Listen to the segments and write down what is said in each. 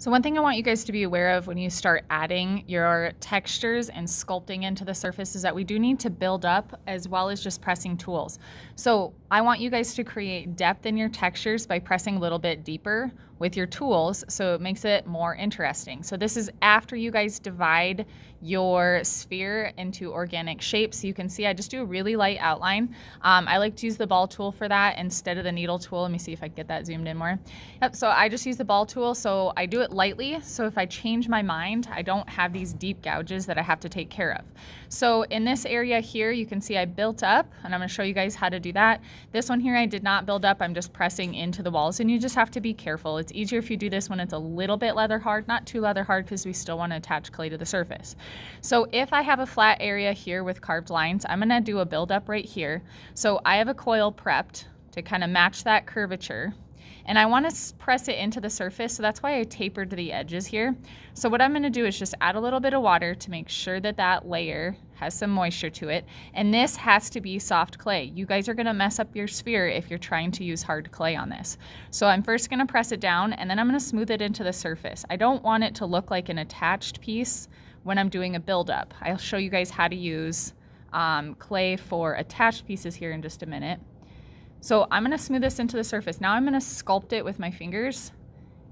So one thing I want you guys to be aware of when you start adding your textures and sculpting into the surface is that we do need to build up as well as just pressing tools. So I want you guys to create depth in your textures by pressing a little bit deeper with your tools so it makes it more interesting. So this is after you guys divide your sphere into organic shapes. So you can see I just do a really light outline. I like to use the ball tool for that instead of the needle tool. Let me see if I can get that zoomed in more. Yep, so I just use the ball tool, so I do it lightly, so if I change my mind, I don't have these deep gouges that I have to take care of. So in this area here, you can see I built up, and I'm gonna show you guys how to do that. This one here, I did not build up, I'm just pressing into the walls, and you just have to be careful. It's easier if you do this when it's a little bit leather hard, not too leather hard, because we still wanna attach clay to the surface. So if I have a flat area here with carved lines, I'm gonna do a build up right here. So I have a coil prepped to kind of match that curvature. And I want to press it into the surface, so that's why I tapered the edges here. So what I'm going to do is just add a little bit of water to make sure that that layer has some moisture to it. And this has to be soft clay. You guys are going to mess up your sphere if you're trying to use hard clay on this. So I'm first going to press it down, and then I'm going to smooth it into the surface. I don't want it to look like an attached piece when I'm doing a buildup. I'll show you guys how to use clay for attached pieces here in just a minute. So I'm gonna smooth this into the surface. Now I'm gonna sculpt it with my fingers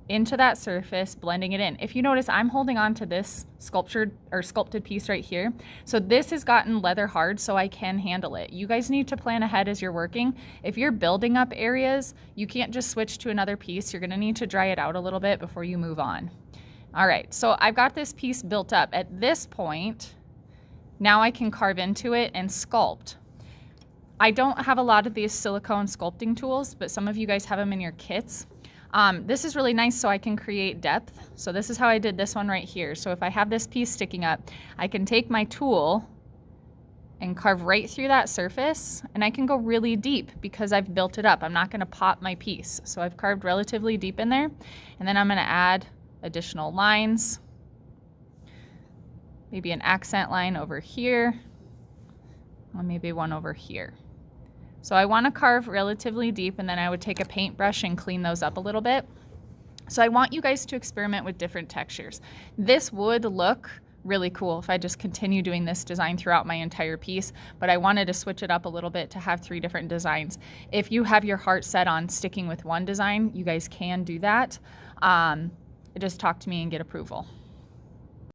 into that surface, blending it in. If you notice, I'm holding on to this sculptured or sculpted piece right here. So this has gotten leather hard, so I can handle it. You guys need to plan ahead as you're working. If you're building up areas, you can't just switch to another piece. You're gonna need to dry it out a little bit before you move on. All right, so I've got this piece built up. At this point, now I can carve into it and sculpt. I don't have a lot of these silicone sculpting tools, but some of you guys have them in your kits. This is really nice so I can create depth. So this is how I did this one right here. So if I have this piece sticking up, I can take my tool and carve right through that surface, and I can go really deep because I've built it up. I'm not gonna pop my piece. So I've carved relatively deep in there, and then I'm gonna add additional lines, maybe an accent line over here, or maybe one over here. So I want to carve relatively deep, and then I would take a paintbrush and clean those up a little bit. So I want you guys to experiment with different textures. This would look really cool if I just continue doing this design throughout my entire piece, but I wanted to switch it up a little bit to have 3 different designs. If you have your heart set on sticking with one design, you guys can do that. Just talk to me and get approval.